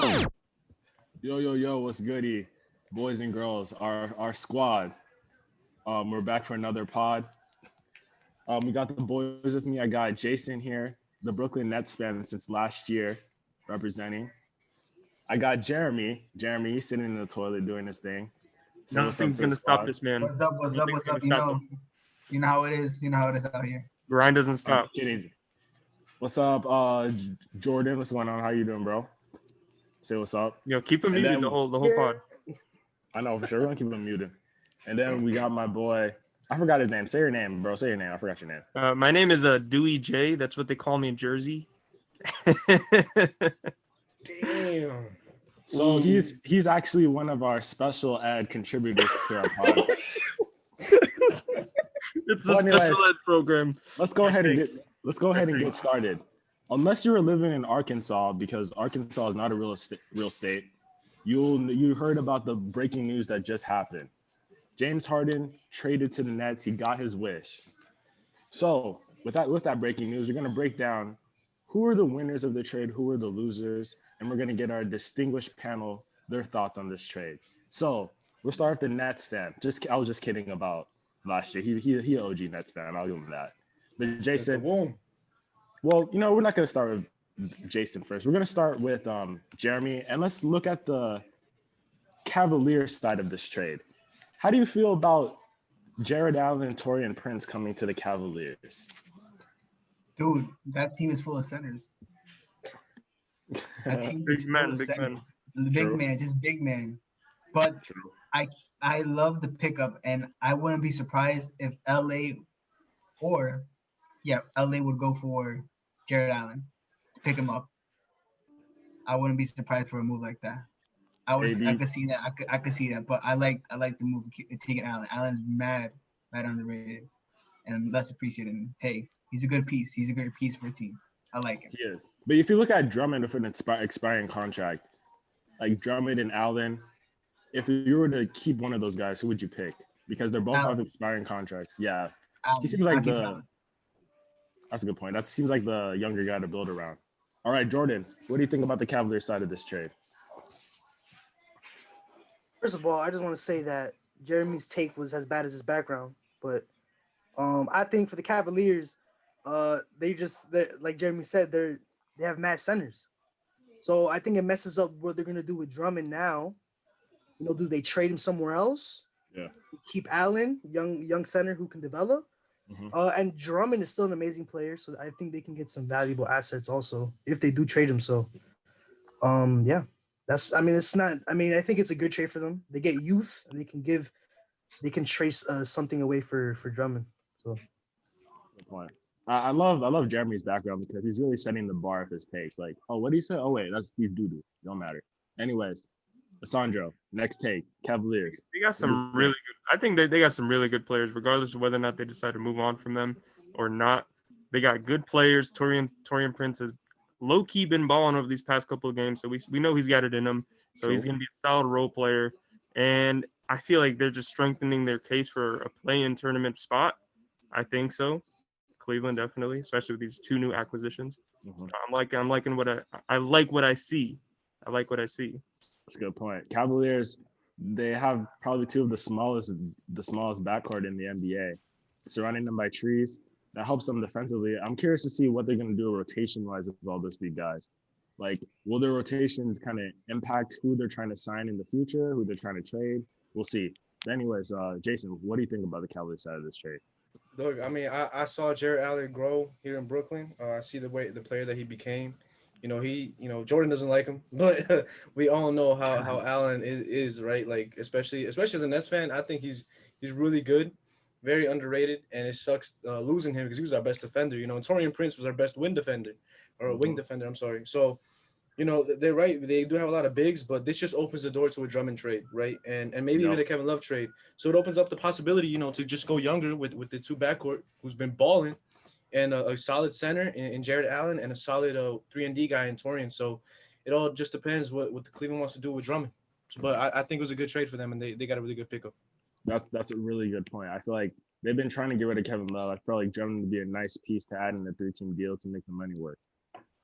Yo, yo, yo, what's goody? Boys and girls, our squad. We're back for another pod. We got the boys with me. I got Jason here, the Brooklyn Nets fan since last year, representing. I got Jeremy. Jeremy, he's sitting in the toilet doing his thing. Say what's up Nothing's to the gonna stop squad. this man. What's up? What's up? Nothing's What's gonna up? stop him. You know how it is. You know how it is out here. Grind doesn't I'm stop. kidding. What's up, Jordan? What's going on? How you doing, bro? Say what's up. Keep him And muted then- the whole pod. I know for sure. We're gonna keep him muted. And then we got my boy. I forgot his name. Say your name, bro. Say your name. I forgot your name. My name is Dewey J. That's what they call me in Jersey. Damn. So he's actually one of our special ed contributors to our pod. It's the Well, anyways, special ed program. let's go ahead and get started. Unless you were living in Arkansas, because Arkansas is not a real state, you heard about the breaking news that just happened. James Harden traded to the Nets. He got his wish. So with that breaking news, we're gonna break down who are the winners of the trade, who are the losers, and we're gonna get our distinguished panel their thoughts on this trade. So we'll start with the Nets fan. I was just kidding about last year. He an OG Nets fan. I'll give him that. But Jason, well, we're not gonna start with Jason first. We're gonna start with Jeremy, and let's look at the Cavaliers side of this trade. How do you feel about Jared Allen and Taurean Prince coming to the Cavaliers? Dude, that team is full of centers. That team is Big man, full of big centers. man. Big True. man, just big man. But True. I love the pickup, and I wouldn't be surprised if LA would go for Jared Allen to pick him up. I wouldn't be surprised for a move like that. I could see that. I could see that. But I like the move of taking Allen. Allen's mad underrated and less appreciated. And hey, he's a good piece. He's a good piece for a team. I like him. He is. But if you look at Drummond with an expiring contract, like Drummond and Allen, if you were to keep one of those guys, who would you pick? Because they're both Allen. have expiring contracts. Yeah. Allen. He seems like I'll keep Allen. that's a good point. That seems like the younger guy to build around. All right, Jordan, what do you think about the Cavaliers side of this trade? First of all, I just want to say that Jeremy's take was as bad as his background, but I think for the Cavaliers, like Jeremy said, they have mad centers, so I think it messes up what they're gonna do with Drummond now. Do they trade him somewhere else? Yeah. Keep Allen, young center who can develop. Mhm. And Drummond is still an amazing player, so I think they can get some valuable assets also if they do trade him. So, yeah. It's not. I think it's a good trade for them. They get youth, and they can trace something away for Drummond. So Good point. I love Jeremy's background because he's really setting the bar for his takes. Like, oh, what did he say? Oh wait, he's doo-doo. Don't matter. Anyways, Alessandro, next take. Cavaliers. They got some really good. I think they got some really good players, regardless of whether or not they decide to move on from them or not. They got good players. Torian Prince has low key been balling over these past couple of games, so we know he's got it in him. So True. he's going to be a solid role player, and I feel like they're just strengthening their case for a play-in tournament spot. I think so. Cleveland definitely, especially with these two new acquisitions. Mhm. I'm liking what I like what I see. I like what I see. That's a good point. Cavaliers, they have probably two of the smallest backcourt in the NBA, surrounding them by trees. That helps them defensively. I'm curious to see what they're going to do rotation-wise with all those three guys. Like, will their rotations kind of impact who they're trying to sign in the future, who they're trying to trade? We'll see. But anyways, Jason, what do you think about the Cavaliers side of this trade? Look, I saw Jared Allen grow here in Brooklyn. I see the player that he became. Jordan doesn't like him, but we all know how Allen is, right? Like, especially as a Nets fan, I think he's really good, very underrated, and it sucks losing him because he was our best defender. And Taurean Prince was our best wing defender. I'm sorry. So, they're right. They do have a lot of bigs, but this just opens the door to a Drummond trade, right? And maybe even a Kevin Love trade. So it opens up the possibility, to just go younger with the two backcourt who's been balling, and a solid center in Jared Allen and a solid 3-and-D guy in Torian. So it all just depends what the Cleveland wants to do with Drummond. But I think it was a good trade for them, and they got a really good pickup. That's a really good point. I feel like they've been trying to get rid of Kevin Love. I feel like Drummond would be a nice piece to add in the 3-team deal to make the money work.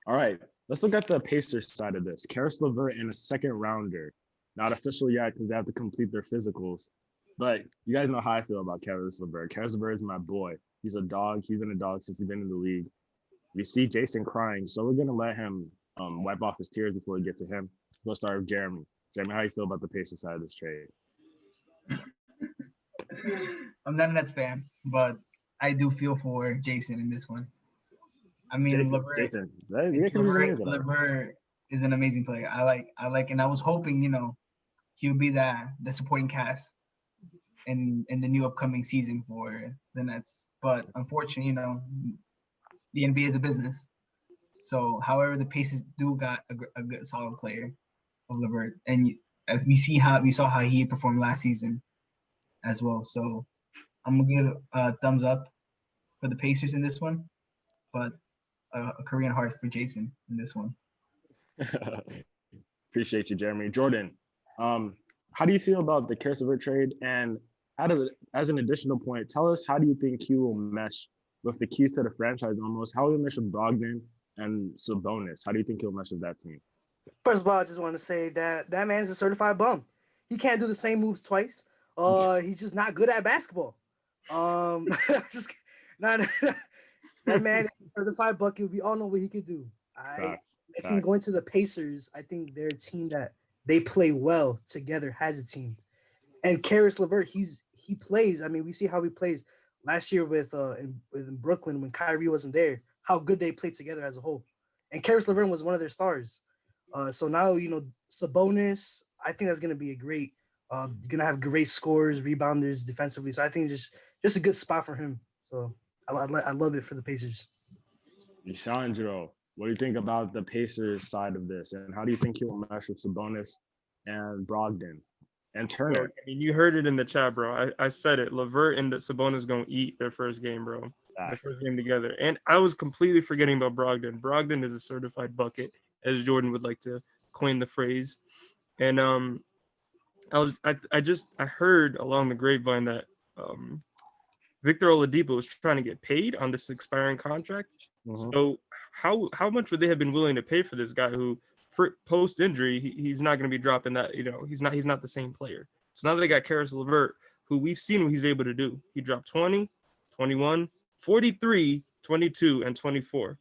All right, let's look at the Pacers side of this. Karis LeVert in a second rounder. Not official yet because they have to complete their physicals. But you guys know how I feel about Karis LeVert. Karis LeVert is my boy. He's a dog. He's been a dog since he's been in the league. We see Jason crying, so we're gonna let him wipe off his tears before we get to him. We'll start with Jeremy. Jeremy, how do you feel about the Pacers side of this trade? I'm not a Nets fan, but I do feel for Jason in this one. I mean, LeVert is an amazing player. I like, and I was hoping, he would be the supporting cast in the new upcoming season for the Nets. But unfortunately, the NBA is a business. So, however, the Pacers do got a good solid player of LeVert, and we saw how he performed last season as well. So, I'm gonna give a thumbs up for the Pacers in this one, but a Korean heart for Jason in this one. Appreciate you, Jeremy. Jordan, how do you feel about the Karis LeVert trade? And as an additional point, tell us, how do you think he will mesh with the keys to the franchise almost? How will he mesh with Brogdon and Sabonis? How do you think he'll mesh with that team? First of all, I just want to say that man is a certified bum. He can't do the same moves twice. He's just not good at basketball. Just not that man is a certified bucket. We all know what he could do. I think going to the Pacers, I think they're a team that they play well together as a team. And Karis LeVert, he plays. I mean, we see how he plays last year with in Brooklyn when Kyrie wasn't there. How good they played together as a whole. And Karis LeVert was one of their stars. So now Sabonis, I think that's gonna be a great. You're gonna have great scorers, rebounders, defensively. So I think just a good spot for him. So I love it for the Pacers. Lisandro, what do you think about the Pacers side of this, and how do you think he'll mesh with Sabonis and Brogdon and Turner? Bro, I mean, you heard it in the chat, bro. I said it. LeVert and Sabonis gonna eat their first game, bro. Their first game together. And I was completely forgetting about Brogdon. Brogdon is a certified bucket, as Jordan would like to coin the phrase. And I heard along the grapevine that Victor Oladipo was trying to get paid on this expiring contract. Mm-hmm. So how much would they have been willing to pay for this guy who, for post injury, he's not going to be dropping that, he's not the same player. So now they got Karis LeVert, who we've seen what he's able to do. He dropped 20, 21, 43, 22, and 24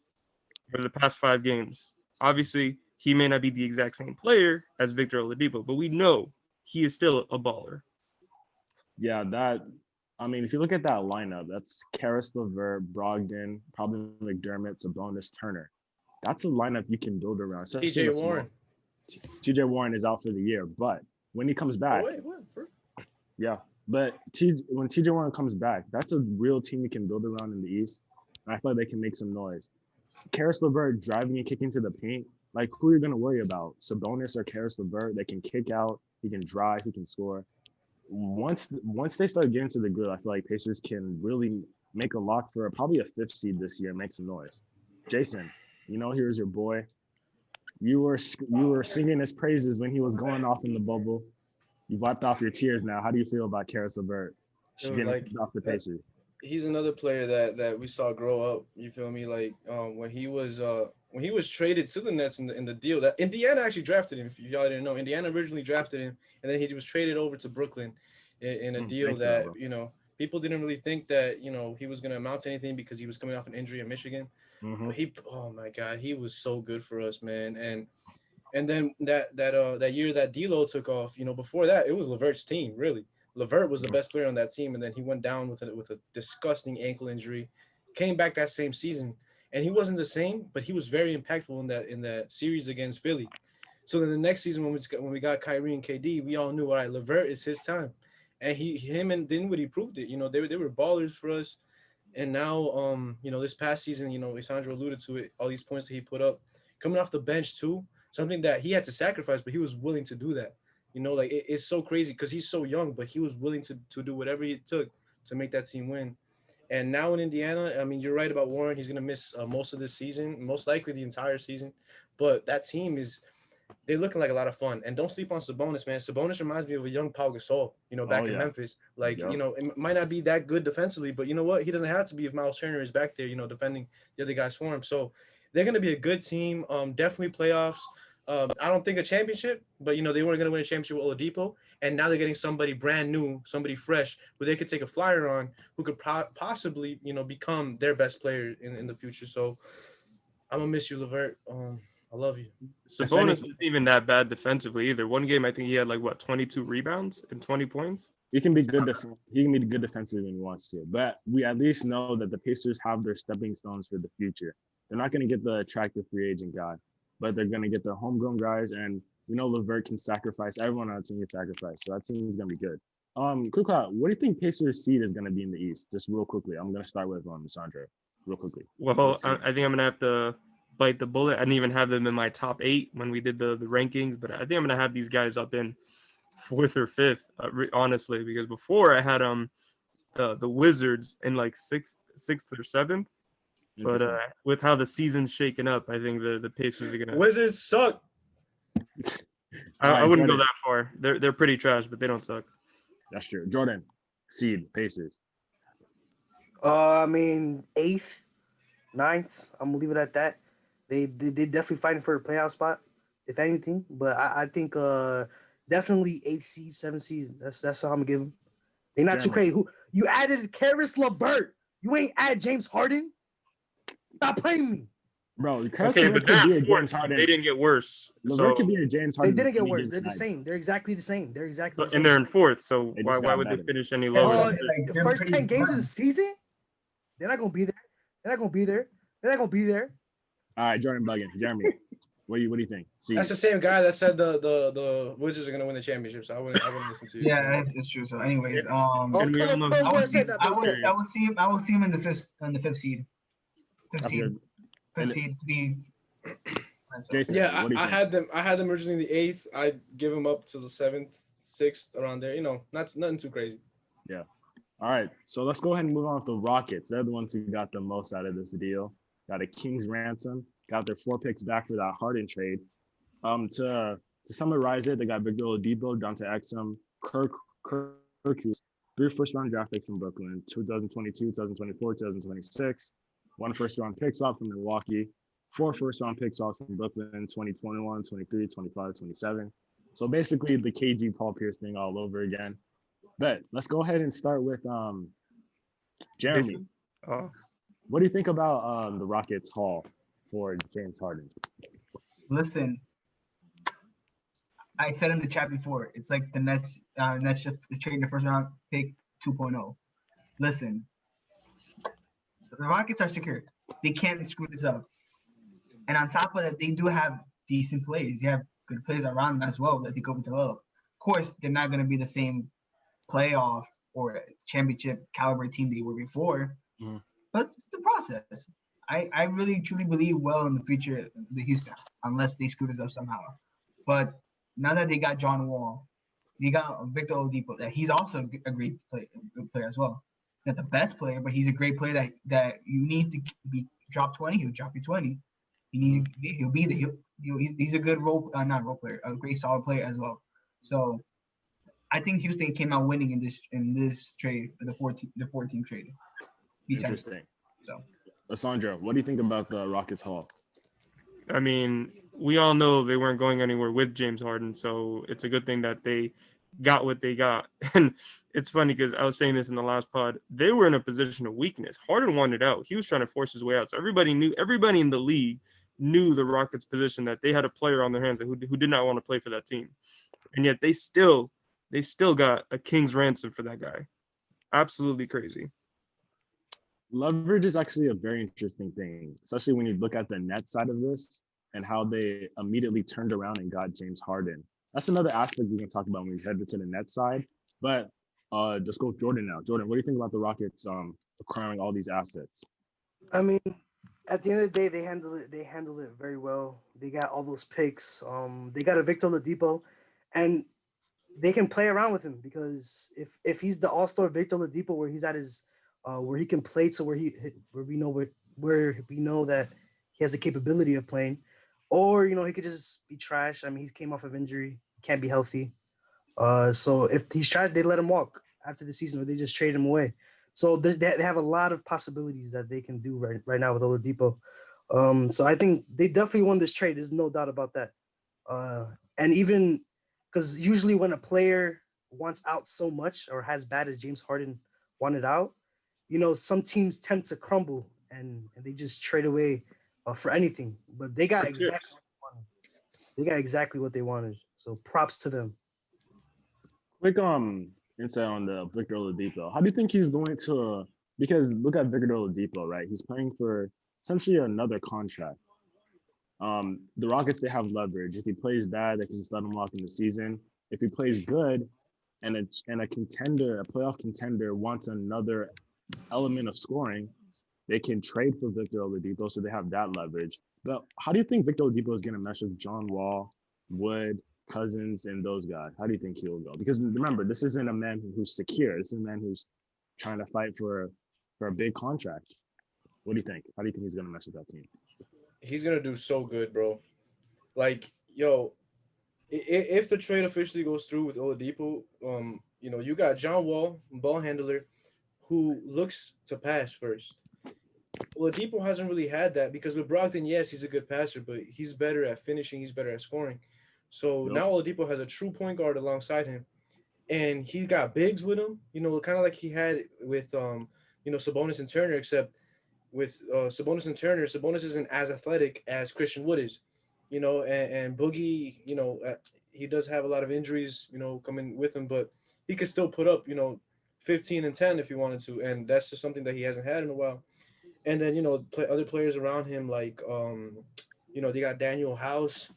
for the past 5 games. Obviously, he may not be the exact same player as Victor Oladipo, but we know he is still a baller. Yeah, if you look at that lineup, that's Karis LeVert, Brogdon, probably McDermott, Sabonis, Turner. That's a lineup you can build around. TJ Warren. TJ Warren is out for the year, but when he comes back, when TJ Warren comes back, that's a real team you can build around in the East. And I feel like they can make some noise. Karis LeVert driving and kicking to the paint, like, who are you going to worry about? Sabonis or Karis LeVert? They can kick out, he can drive, he can score. Once they start getting to the grid, I feel like Pacers can really make a lock for probably a 5th seed this year and make some noise. Jason, here's your boy. You were singing his praises when he was going off in the bubble. You wiped off your tears now. How do you feel about Karis LeVert getting off the Pacers? He's another player that we saw grow up. You feel me? Like when he was traded to the Nets in the deal that Indiana actually drafted him. If y'all didn't know, Indiana originally drafted him, and then he was traded over to Brooklyn in a deal that people didn't really think that he was going to amount to anything because he was coming off an injury in Michigan. Mm-hmm. But oh my God, he was so good for us, man. And then that year that D'Lo took off, before that it was LeVert's team really. LeVert was the best player on that team, and then he went down with a disgusting ankle injury, came back that same season, and he wasn't the same, but he was very impactful in that series against Philly. So then the next season when we got Kyrie and KD, we all knew, all right, LeVert is his time, and him and Dinwiddie proved it. They were ballers for us, and now this past season, Lisandro alluded to it, all these points that he put up, coming off the bench too, something that he had to sacrifice, but he was willing to do that. It's so crazy because he's so young, but he was willing to do whatever it took to make that team win. And now in Indiana, you're right about Warren. He's going to miss most of this season, most likely the entire season. But that team they're looking like a lot of fun. And don't sleep on Sabonis, man. Sabonis reminds me of a young Pau Gasol, back in Memphis. It might not be that good defensively, but you know what? He doesn't have to be if Miles Turner is back there, defending the other guys for him. So they're gonna be a good team. Definitely playoffs. I don't think a championship, but they weren't gonna win a championship with Oladipo, and now they're getting somebody brand new, somebody fresh, who they could take a flyer on, who could possibly become their best player in the future. So I'm gonna miss you, Levert. I love you. Sabonis isn't even that bad defensively either. One game, I think he had 22 rebounds and 20 points. He can be good. He can be good defensively when he wants to. But we at least know that the Pacers have their stepping stones for the future. They're not going to get the attractive free agent guy, but they're going to get the homegrown guys. And we know Levert can sacrifice. Everyone on the team can sacrifice. So that team is going to be good. Quick, what do you think Pacers seed is going to be in the East? Just real quickly. I'm going to start with Sandra, real quickly. Well, I think I'm going to have to bite the bullet. I didn't even have them in my top 8 when we did the rankings, but I think I'm going to have these guys up in 4th or 5th, honestly, because before I had the Wizards in 6th or 7th, but with how the season's shaken up, I think the Pacers are gonna. Wizards suck. I wouldn't go that far. They're pretty trash, but they don't suck. That's true. Jordan, seed Pacers. I mean 8th, 9th. I'm gonna leave it at that. They definitely fighting for a playoff spot, if anything. But I think definitely 8th seed, 7th seed. That's how I'm gonna give them. They're not too crazy. Who you added? Karis LeVert. You ain't add James Harden. Stop playing me, bro. Okay, but James Harden. They didn't get worse. LeVert could be a James Harden. They didn't get worse. They're the same. They're exactly the same. And they're in 4th. So why would they finish any lower? The first 10 games of the season, they're not gonna be there. They're not gonna be there. They're not gonna be there. All right, Jordan Buggin, Jeremy, what do you think? That's the same guy that said the Wizards are gonna win the championship. So I wouldn't listen to you. Yeah, it's true. So, anyways, I will see him in the fifth seed. Fifth seed to be. Jason, yeah, I had them originally in the 8th. I'd give them up to the 7th, 6th, around there. Nothing too crazy. Yeah. All right, so let's go ahead and move on with the Rockets. They're the ones who got the most out of this deal. Got a king's ransom. Got their 4 picks back for that Harden trade. To summarize it, they got Victor Oladipo, Dante Exum, Kirk, 3 first-round draft picks from Brooklyn, 2022, 2024, 2026, 1 first-round pick swap from Milwaukee, 4 first-round pick swaps from Brooklyn, 2021, 23, 25, 27. So basically the KG Paul Pierce thing all over again. But let's go ahead and start with Jeremy. What do you think about the Rockets haul for James Harden? Listen, I said in the chat before, it's like the Nets just trading the first round pick 2.0. Listen, the Rockets are secure. They can't screw this up. And on top of that, they do have decent players. They have good players around them as well that they go to develop. Of course, they're not going to be the same playoff or championship caliber team they were before. But it's a process. I really truly believe well in the future of the Houston, unless they screw this up somehow. But now that they got John Wall, they got Victor Oladipo. That he's also a great player as well. He's not the best player, but he's a great player that you need to be drop 20. He'll drop you 20. He'll be he's a good not role player, a great solid player as well. So I think Houston came out winning in this trade, the 14 trade. Interesting. So, Alessandro, what do you think about the Rockets haul? I mean, we all know they weren't going anywhere with James Harden, so it's a good thing that they got what they got. And it's funny because I was saying this in the last pod. They were in a position of weakness. Harden wanted out. He was trying to force his way out. So everybody in the league knew the Rockets' position, that they had a player on their hands who did not want to play for that team. And yet they still got a king's ransom for that guy. Absolutely crazy. Leverage is actually a very interesting thing, especially when you look at the net side of this and how they immediately turned around and got James Harden. That's another aspect we can talk about when we head to the net side. But just go with Jordan now. Jordan, what do you think about the Rockets acquiring all these assets? I mean, at the end of the day, they handled it very well. They got all those picks. They got a Victor Oladipo, and they can play around with him, because if he's the all-star Victor Oladipo, where he's at his where he can play to where we know that he has the capability of playing, or he could just be trash. I mean, he came off of injury, can't be healthy. So if he's trash, they let him walk after the season, or they just trade him away. So they have a lot of possibilities that they can do right now with Oladipo. So I think they definitely won this trade. There's no doubt about that. And even because usually when a player wants out so much or as bad as James Harden wanted out, some teams tend to crumble and they just trade away for anything. But they got For exactly chips. what they wanted. They got exactly what they wanted. So props to them. Quick insight on the Victor Oladipo. How do you think he's going to? Because look at Victor Oladipo, right? He's playing for essentially another contract. The Rockets, they have leverage. If he plays bad, they can just let him walk in the season. If he plays good, and a contender, a playoff contender, wants another element of scoring, they can trade for Victor Oladipo, so they have that leverage. But how do you think Victor Oladipo is going to mesh with John Wall, Wood, Cousins, and those guys? How do you think he'll go? Because remember, this isn't a man who's secure. This is a man who's trying to fight for a big contract. What do you think? How do you think he's going to mesh with that team? He's gonna do so good, bro. Like, yo, if the trade officially goes through with Oladipo, you got John Wall, ball handler, who looks to pass first. Oladipo hasn't really had that because with Brogdon, yes, he's a good passer, but he's better at finishing. He's better at scoring. So Nope. now Oladipo has a true point guard alongside him, and he got bigs with him. Kind of like he had with Sabonis and Turner, except with Sabonis and Turner, Sabonis isn't as athletic as Christian Wood is, and Boogie, he does have a lot of injuries, coming with him, but he could still put up, 15 and 10 if he wanted to, and that's just something that he hasn't had in a while. And then other players around him like they got Daniel House,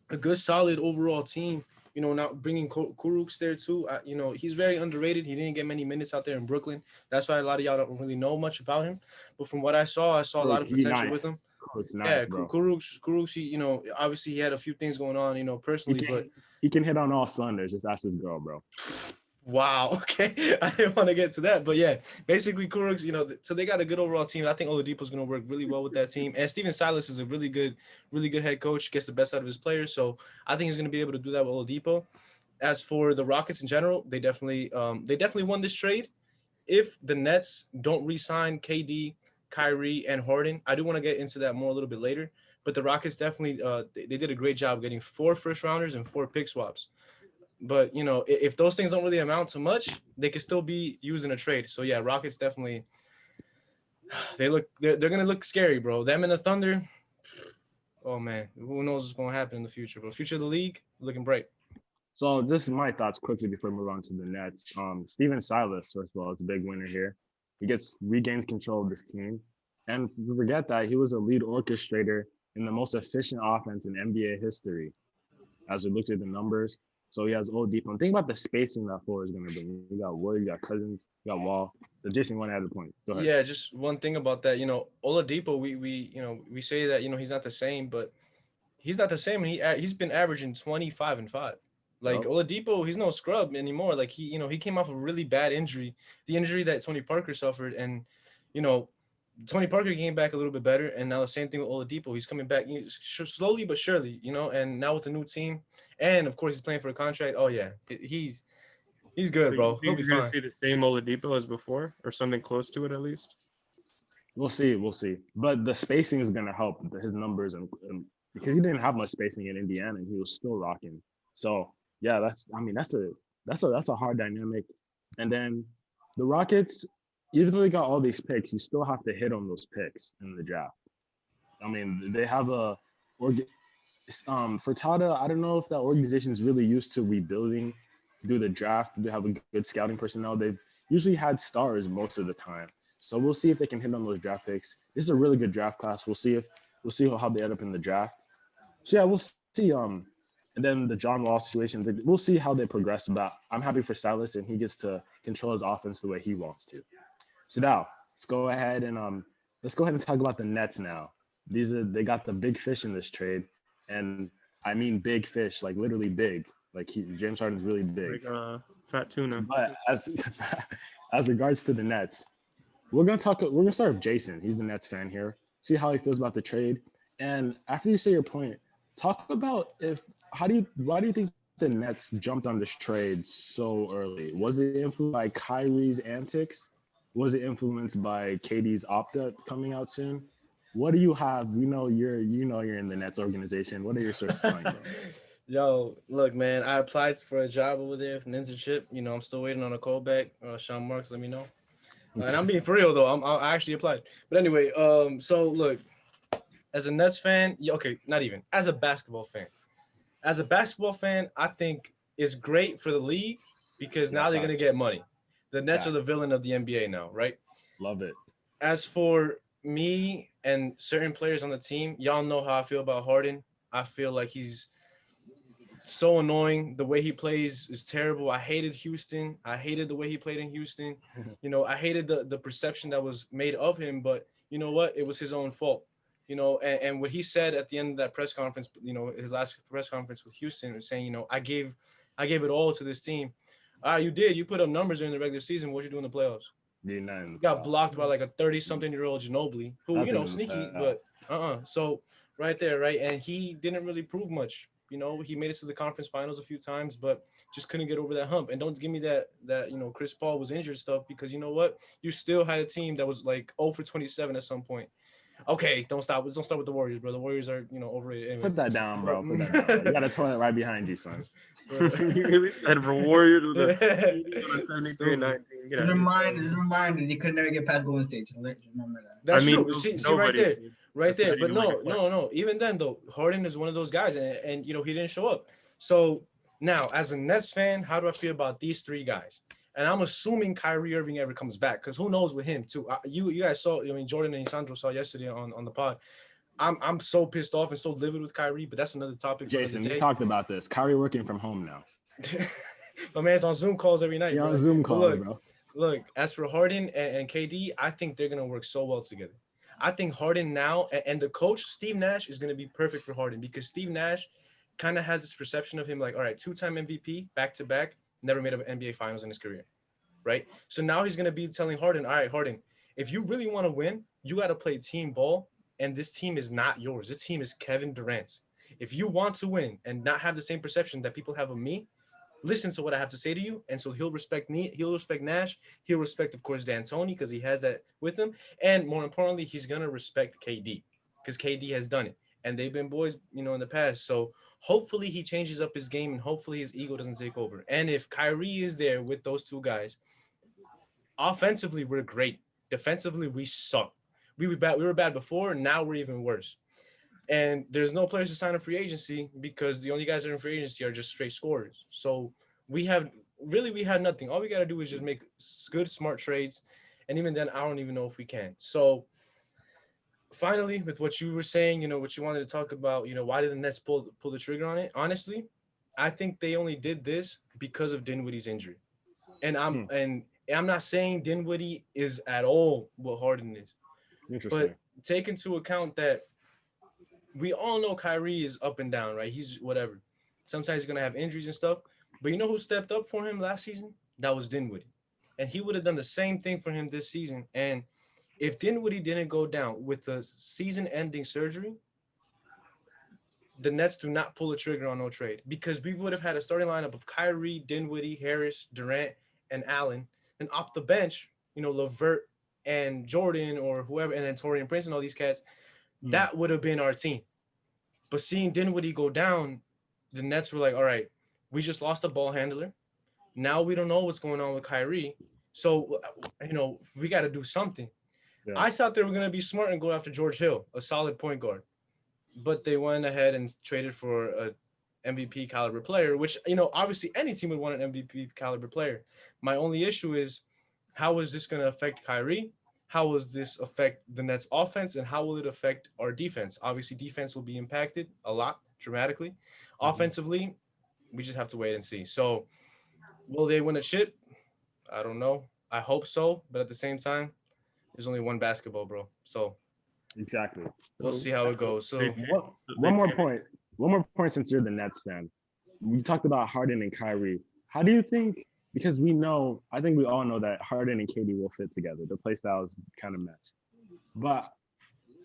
a good solid overall team. Now bringing Kuruks there too. He's very underrated. He didn't get many minutes out there in Brooklyn. That's why a lot of y'all don't really know much about him. But from what I saw a lot of He potential with nice. him. Looks Yeah, nice, bro. Kuruks, he, obviously he had a few things going on, He personally, but can he can hit on all cylinders. Just ask his girl, bro. wow. Okay. I didn't want to get to that, but yeah, basically Kuruks, so they got a good overall team. I think Oladipo's going to work really well with that team. And Steven Silas is a really good head coach, gets the best out of his players. So I think he's going to be able to do that with Oladipo. As for the Rockets in general, they definitely won this trade. If the Nets don't re-sign KD, Kyrie, and Harden, I do want to get into that more a little bit later. But the Rockets definitely they did a great job getting 4 first rounders and 4 pick swaps. But if those things don't really amount to much, they could still be used in a trade. So yeah, Rockets definitely they're gonna look scary, bro. Them and the Thunder. Oh man, who knows what's gonna happen in the future? But future of the league looking bright. So just my thoughts quickly before we move on to the Nets. Steven Silas, first of all, is a big winner here. He regains control of this team. And forget that he was a lead orchestrator in the most efficient offense in NBA history. As we looked at the numbers. So he has Oladipo. And think about the spacing that floor is going to bring. You got Wood, you got Cousins, you got Wall. So Jason want to add a point. Go ahead. Yeah, just one thing about that, Oladipo, we say that he's not the same, but he's not the same. And he's been averaging 25 and 5. Like Yep. Oladipo, he's no scrub anymore. Like he came off a really bad injury, the injury that Tony Parker suffered, and you know Tony Parker came back a little bit better, and now the same thing with Oladipo. He's coming back slowly but surely, and now with the new team, and of course he's playing for a contract. Oh yeah, he's So good, you bro. He'll think be you're going to fine. see the same Oladipo as before, or something close to it at least? We'll see. We'll see. But the spacing is going to help his numbers, and because he didn't have much spacing in Indiana, and he was still rocking. So yeah, that's a hard dynamic. And then the Rockets, even though they got all these picks, you still have to hit on those picks in the draft. I mean, they have Furtada. I don't know if that organization is really used to rebuilding through the draft. They have a good scouting personnel. They've usually had stars most of the time. So we'll see if they can hit on those draft picks. This is a really good draft class. We'll see how they end up in the draft. So yeah, we'll see. And then the John Wall situation, we'll see how they progress. But I'm happy for Silas, and he gets to control his offense the way he wants to. So now let's go ahead and talk about the Nets now. They got the big fish in this trade, and I mean big fish, like literally big. Like James Harden's really big. Like fat tuna. But as regards to the Nets, we're gonna start with Jason. He's the Nets fan here. See how he feels about the trade. And after you say your point, talk about why do you think the Nets jumped on this trade so early? Was it influenced by Kyrie's antics? Was it influenced by KD's opt-out coming out soon? What do you have? You're in the Nets organization. What are your sources telling you? Yo, look, man, I applied for a job over there for an internship. I'm still waiting on a call back. Sean Marks, let me know. And I'm being for real though. I actually applied. But anyway, so look, as a Nets fan, okay, not even as a basketball fan. As a basketball fan, I think it's great for the league because now they're gonna get money. The Nets are the villain of the NBA now, right? Love it. As for me and certain players on the team, y'all know how I feel about Harden. I feel like he's so annoying. The way he plays is terrible. I hated Houston. I hated the way he played in Houston. I hated the perception that was made of him, but you know what? It was his own fault. And what he said at the end of that press conference, his last press conference with Houston, was saying, I gave it all to this team. You did. You put up numbers during the regular season. What you do in the playoffs? Got blocked by like a 30-something-year-old Ginobili, who, sneaky, but So right there, right? And he didn't really prove much. He made it to the conference finals a few times, but just couldn't get over that hump. And don't give me that Chris Paul was injured stuff, because you know what? You still had a team that was like 0 for 27 at some point. Okay, don't stop with the Warriors, bro. The Warriors are, overrated. Anyway. Put that down, bro. Put that down. You got a toilet right behind you, son. You really said for Warriors with a 73 and 19. Just a reminder, they could never get past Golden State. Just remember that. That's true. See right there. Right there. But no. Even then, though, Harden is one of those guys, and he didn't show up. So now, as a Nets fan, how do I feel about these three guys? And I'm assuming Kyrie Irving ever comes back, because who knows with him too. You guys saw, Jordan and Sandro saw yesterday on the pod. I'm so pissed off and so livid with Kyrie, but that's another topic. Jason, we talked about this. Kyrie working from home now. My man's on Zoom calls every night. You're on Zoom calls, bro. Look, as for Harden and KD, I think they're gonna work so well together. I think Harden now and the coach Steve Nash is gonna be perfect for Harden, because Steve Nash kind of has this perception of him like, all right, 2-time MVP back to back, never made an NBA Finals in his career, right? So now he's gonna be telling Harden, all right, Harden, if you really want to win, you got to play team ball, and this team is not yours. This team is Kevin Durant's. If you want to win and not have the same perception that people have of me, listen to what I have to say to you. And so he'll respect me. He'll respect Nash. He'll respect, of course, D'Antoni, because he has that with him. And more importantly, he's going to respect KD, because KD has done it. And they've been boys, in the past. So hopefully he changes up his game, and hopefully his ego doesn't take over. And if Kyrie is there with those two guys, offensively, we're great. Defensively, we suck. We were bad before. Now we're even worse. And there's no players to sign a free agency, because the only guys that are in free agency are just straight scorers. So we had nothing. All we got to do is just make good, smart trades. And even then, I don't even know if we can. So finally, with what you were saying, what you wanted to talk about, why did the Nets pull the trigger on it? Honestly, I think they only did this because of Dinwiddie's injury. And I'm not saying Dinwiddie is at all what Harden is. Interesting. But take into account that we all know Kyrie is up and down, right? He's whatever. Sometimes he's going to have injuries and stuff. But you know who stepped up for him last season? That was Dinwiddie. And he would have done the same thing for him this season. And if Dinwiddie didn't go down with the season-ending surgery, the Nets do not pull the trigger on no trade, because we would have had a starting lineup of Kyrie, Dinwiddie, Harris, Durant, and Allen. And off the bench, LeVert and Jordan or whoever, and then Taurean Prince and all these cats, that would have been our team. But seeing Dinwiddie go down, the Nets were like, all right, we just lost a ball handler. Now we don't know what's going on with Kyrie. So, we got to do something. Yeah. I thought they were going to be smart and go after George Hill, a solid point guard. But they went ahead and traded for a MVP caliber player, which, obviously any team would want an MVP caliber player. My only issue is, how is this going to affect Kyrie? How will this affect the Nets offense, and how will it affect our defense? Obviously, defense will be impacted a lot dramatically. Mm-hmm. Offensively, we just have to wait and see. So will they win a chip? I don't know. I hope so. But at the same time, there's only one basketball, bro. So exactly. We'll see how it goes. So one more point since you're the Nets fan. We talked about Harden and Kyrie. How do you think, because I think we all know that Harden and KD will fit together. The play styles kind of match. But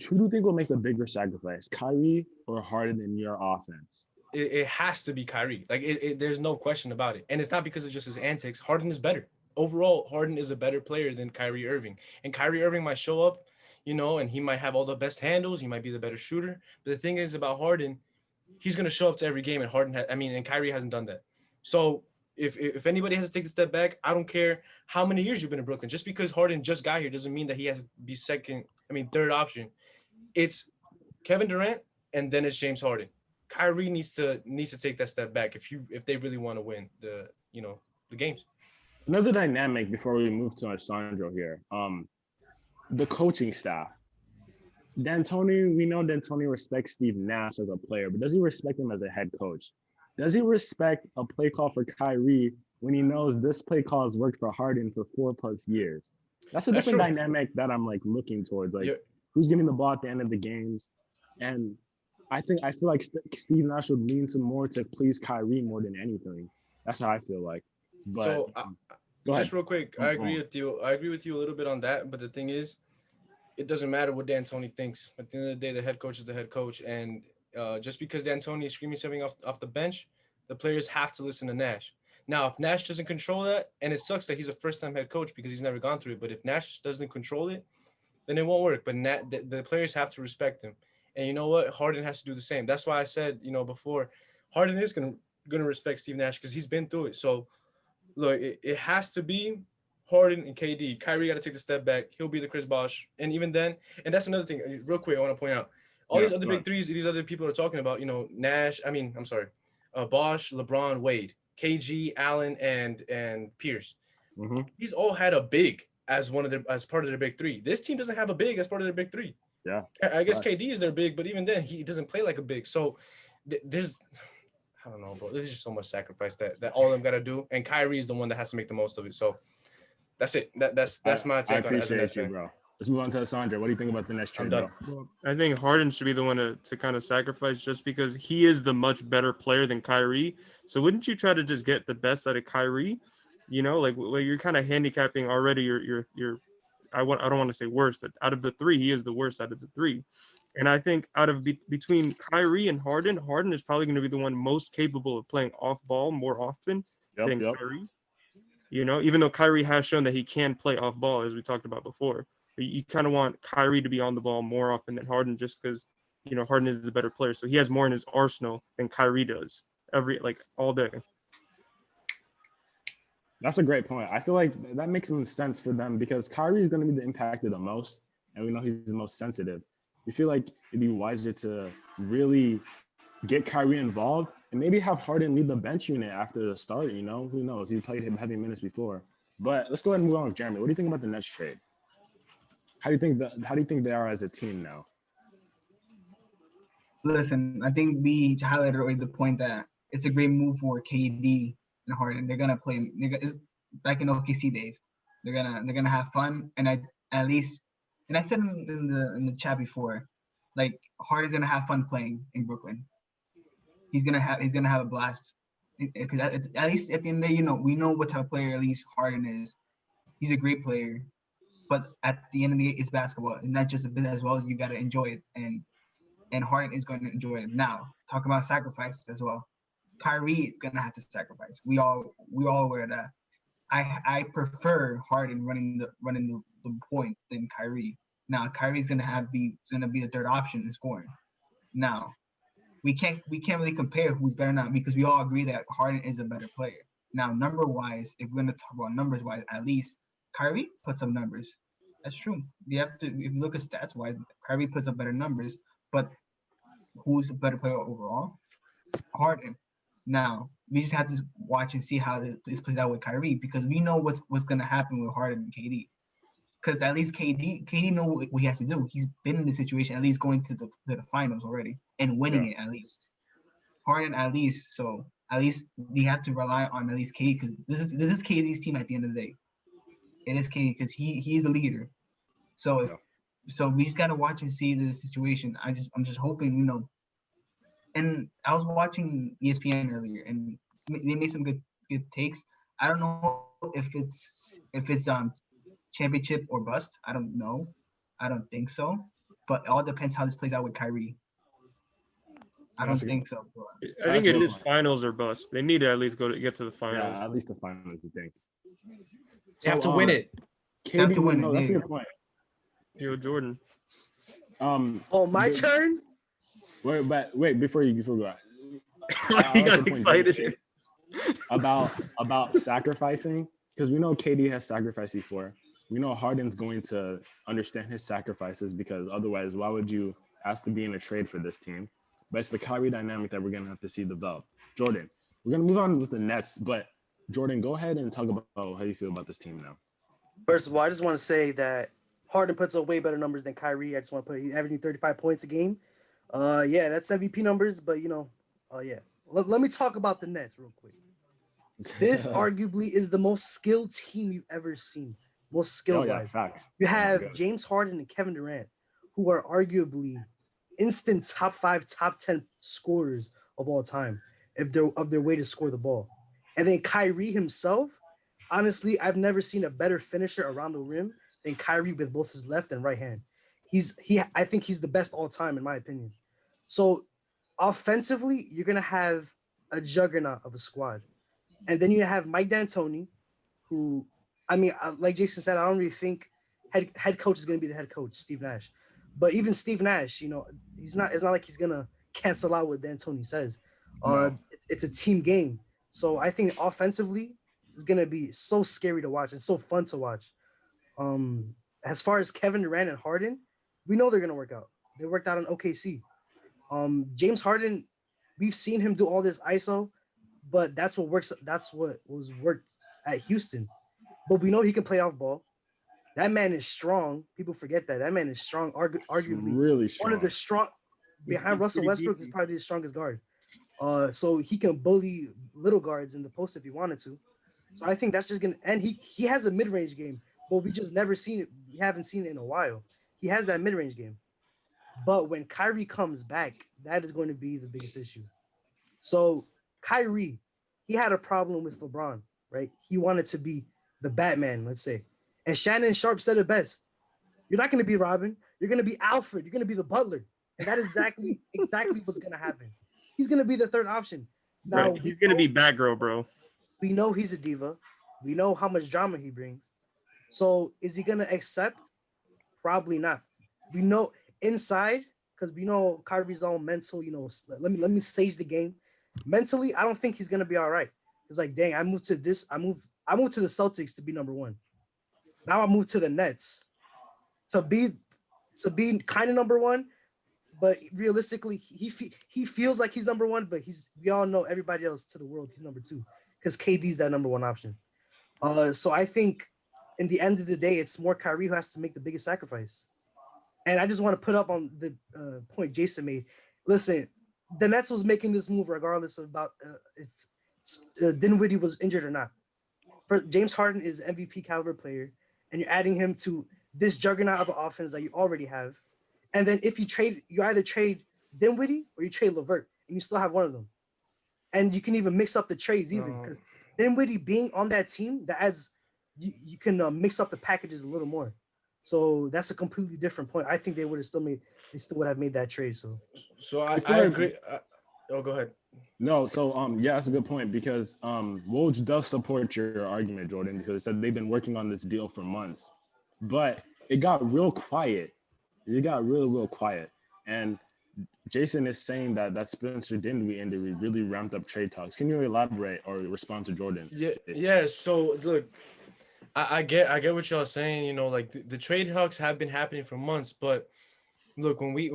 who do you think will make the bigger sacrifice, Kyrie or Harden in your offense? It has to be Kyrie. Like, there's no question about it. And it's not because of just his antics. Harden is better. Overall, Harden is a better player than Kyrie Irving. And Kyrie Irving might show up, and he might have all the best handles. He might be the better shooter. But the thing is about Harden, he's gonna show up to every game, and and Kyrie hasn't done that. So if anybody has to take a step back, I don't care how many years you've been in Brooklyn. Just because Harden just got here doesn't mean that he has to be third option. It's Kevin Durant, and then it's James Harden. Kyrie needs to take that step back if they really want to win the games. Another dynamic before we move to Alessandro here. The coaching staff. D'Antoni, we know D'Antoni respects Steve Nash as a player, but does he respect him as a head coach? Does he respect a play call for Kyrie when he knows this play call has worked for Harden for 4+ years? That's a different dynamic that I'm like looking towards. Like, who's getting the ball at the end of the games? And I feel like Steve Nash would lean some more to please Kyrie more than anything. That's how I feel like. But so just real quick, I agree with you. I agree with you a little bit on that. But the thing is, it doesn't matter what D'Antoni thinks. At the end of the day, the head coach is the head coach, and just because D'Antoni is screaming something off the bench, the players have to listen to Nash. Now, if Nash doesn't control that, and it sucks that he's a first-time head coach because he's never gone through it, but if Nash doesn't control it, then it won't work. But the players have to respect him, and you know what? Harden has to do the same. That's why I said, before, Harden is gonna respect Steve Nash because he's been through it. So, look, it has to be Harden and KD. Kyrie got to take the step back. He'll be the Chris Bosh. And even then, and that's another thing, real quick, I want to point out. All these other big threes, these other people are talking about, Nash, Bosh, LeBron, Wade, KG, Allen, and Pierce. Mm-hmm. These all had a big as part of their big three. This team doesn't have a big as part of their big three. Yeah. I guess KD is their big, but even then, he doesn't play like a big. So there's – I don't know, bro. There's just so much sacrifice that all of them got to do. And Kyrie is the one that has to make the most of it. So that's it. That's my take on it as a Nets fan. Bro. Let's move on to Alessandro. What do you think about the next trade, bro? Well, I think Harden should be the one to kind of sacrifice just because he is the much better player than Kyrie. So wouldn't you try to just get the best out of Kyrie? Like you're kind of handicapping already your I don't want to say worst, but out of the three, he is the worst out of the three. And I think between Kyrie and Harden is probably going to be the one most capable of playing off ball more often than Kyrie. Even though Kyrie has shown that he can play off ball, as we talked about before. But you kind of want Kyrie to be on the ball more often than Harden just because, Harden is the better player. So he has more in his arsenal than Kyrie does all day. That's a great point. I feel like that makes some sense for them because Kyrie is going to be the impacted the most, and we know he's the most sensitive. We feel like it'd be wiser to really get Kyrie involved and maybe have Harden lead the bench unit after the start. Who knows? He played heavy minutes before. But let's go ahead and move on with Jeremy. What do you think about the Nets trade? How do you think they are as a team now? Listen, I think we highlighted already the point that it's a great move for KD and Harden. They're gonna play. It's back in OKC days. They're gonna have fun, and at least. And I said in the chat before, like Harden's gonna have fun playing in Brooklyn. He's gonna have a blast because at least at the end of the day, we know what type of player at least Harden is. He's a great player, but at the end of the day, it's basketball, and not just a business as well as you gotta enjoy it. And Harden is going to enjoy it. Now, talk about sacrifices as well. Kyrie is gonna have to sacrifice. We all aware of that. I prefer Harden running the point than Kyrie. Now Kyrie's gonna be the third option in scoring. Now we can't really compare who's better now because we all agree that Harden is a better player. Now number wise, if we're gonna talk about numbers wise, at least Kyrie puts up numbers. That's true. If you look at stats wise, Kyrie puts up better numbers, but who's a better player overall? Harden. Now we just have to watch and see how this plays out with Kyrie because we know what's going to happen with Harden and KD. Because at least KD know what he has to do. He's been in this situation, at least going to the finals already and winning it at least. Harden at least, so at least they have to rely on at least KD because this is KD's team at the end of the day. It is KD because he's the leader. So we just gotta watch and see the situation. I'm just hoping, And I was watching ESPN earlier, and they made some good takes. I don't know if it's championship or bust. I don't know. I don't think so. But it all depends how this plays out with Kyrie. I don't think so. I think it is finals or bust. They need to at least get to the finals. Yeah, at least the finals, you think. They have to win it. KD, have to win it. That's a good point. Jordan. Oh, my the- turn. wait before you go. He I like got the point Jay excited. made about sacrificing, because we know KD has sacrificed before. We know Harden's going to understand his sacrifices, because otherwise, why would you ask to be in a trade for this team? But it's the Kyrie dynamic that we're gonna have to see develop. Jordan, we're gonna move on with the Nets, but Jordan, go ahead and talk about how you feel about this team now. First of all, I just want to say that Harden puts up way better numbers than Kyrie. I just want to put he's averaging 35 points a game. Yeah, that's MVP numbers, but yeah. Let me talk about the Nets real quick. This arguably is the most skilled team you've ever seen. Most Oh skilled yeah, wise. facts. You Oh my have God. James Harden and Kevin Durant, who are arguably instant top 5, top 10 scorers of all time, if they're of their way to score the ball. And then Kyrie himself, honestly, I've never seen a better finisher around the rim than Kyrie with both his left and right hand. I think he's the best all time in my opinion. So offensively, you're gonna have a juggernaut of a squad. And then you have Mike D'Antoni, who, I mean, like Jason said, I don't really think head coach is going to be the head coach, Steve Nash. But even Steve Nash, he's not. It's not like he's gonna cancel out what D'Antoni says. No. It's a team game, so I think offensively it's gonna be so scary to watch and so fun to watch. As far as Kevin Durant and Harden, we know they're gonna work out. They worked out in OKC. James Harden, we've seen him do all this ISO, but that's what works. That's what was worked at Houston. But we know he can play off ball. That man is strong. People forget that. That man is strong. It's Arguably really one of the strong. behind Russell pretty Westbrook is beefy. probably the strongest guard. So he can bully little guards in the post if he wanted to. So I think that's just gonna and he has a mid range game, but we just never seen it. We haven't seen it in a while. He has that mid range game, but when Kyrie comes back, that is going to be the biggest issue. So Kyrie, he had a problem with LeBron, right? He wanted to be the Batman, let's say. And Shannon Sharp said it best. You're not going to be Robin. You're going to be Alfred. You're going to be the butler. And that is exactly what's going to happen. He's going to be the third option. Now, Right. He's gonna be Batgirl, bro. we know he's a diva. We know how much drama he brings. So is he going to accept? Probably not. We know inside, because we know Kyrie's all mental, let me sage the game. Mentally, I don't think he's gonna be all right. It's like, dang, I moved to the Celtics to be number one. Now I moved to the Nets to be kind of number one, but realistically, he feels like he's number one, but we all know everybody else to the world he's number two because KD's that number one option. So I think in the end of the day, it's more Kyrie who has to make the biggest sacrifice. And I just want to put up on the point Jason made. Listen, the Nets was making this move regardless of about if Dinwiddie was injured or not. James Harden is MVP caliber player, and you're adding him to this juggernaut of an offense that you already have. And then if you either trade Dinwiddie or you trade LeVert, and you still have one of them. And you can even mix up the trades even because Dinwiddie being on that team that adds you can mix up the packages a little more. So that's a completely different point. I think they still would have made that trade. So I Before- agree. Go ahead. No, so yeah, that's a good point because Woj does support your argument, Jordan, because it said they've been working on this deal for months, but it got real quiet. It got real quiet, and Jason is saying that Spencer Dinwiddie injury really ramped up trade talks. Can you elaborate or respond to Jordan? Yeah. So look, I get what y'all saying. Like the trade talks have been happening for months, but look, when we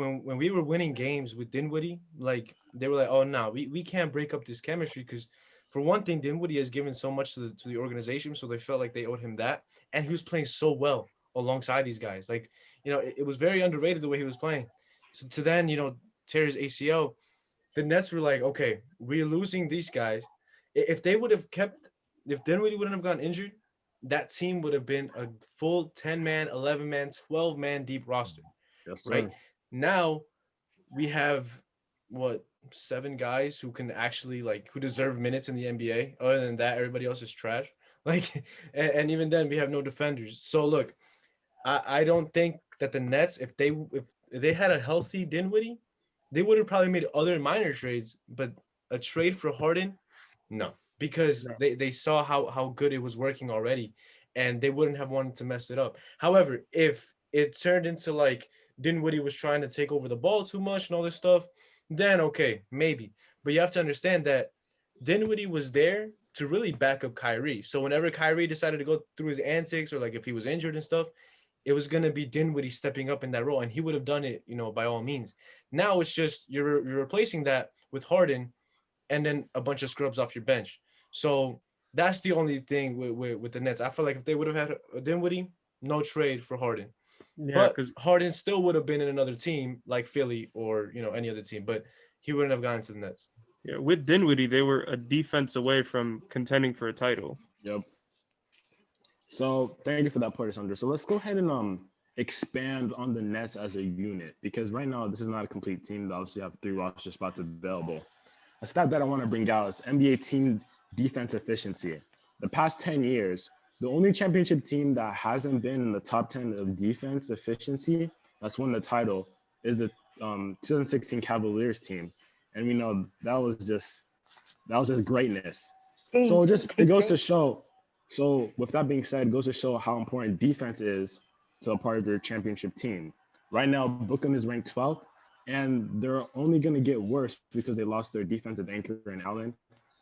were winning games with Dinwiddie, like they were like, oh no, we can't break up this chemistry because for one thing, Dinwiddie has given so much to the organization, so they felt like they owed him that, and he was playing so well alongside these guys. Like it was very underrated the way he was playing. So to then tear his ACL, the Nets were like, okay, we're losing these guys. If they would have kept, if Dinwiddie wouldn't have gotten injured, that team would have been a full 10-man, 11-man, 12-man deep roster. Yes, sir. Right now, we have 7 guys who can actually who deserve minutes in the NBA. Other than that, everybody else is trash. And even then, we have no defenders. So look, I don't think that the Nets, if they had a healthy Dinwiddie, they would have probably made other minor trades. But a trade for Harden, no, because they saw how good it was working already, and they wouldn't have wanted to mess it up. However, if it turned into Dinwiddie was trying to take over the ball too much and all this stuff, then okay, maybe. But you have to understand that Dinwiddie was there to really back up Kyrie. So whenever Kyrie decided to go through his antics or like if he was injured and stuff, it was gonna be Dinwiddie stepping up in that role, and he would have done it, by all means. Now it's just you're replacing that with Harden, and then a bunch of scrubs off your bench. So that's the only thing with the Nets. I feel like if they would have had a Dinwiddie, no trade for Harden. Yeah, But because Harden still would have been in another team like Philly or any other team, but he wouldn't have gotten to the Nets. yeah, with Dinwiddie, they were a defense away from contending for a title. Yep. So thank you for that point, Sandra. So let's go ahead and expand on the Nets as a unit, because right now this is not a complete team. They obviously have 3 roster spots available. A stat that I want to bring out is NBA team defense efficiency. The past 10 years, the only championship team that hasn't been in the top 10 of defense efficiency that's won the title is the 2016 Cavaliers team, and we know that was just greatness. So it goes to show. So with that being said, it goes to show how important defense is to a part of your championship team. Right now, Brooklyn is ranked 12th, and they're only going to get worse because they lost their defensive anchor in Allen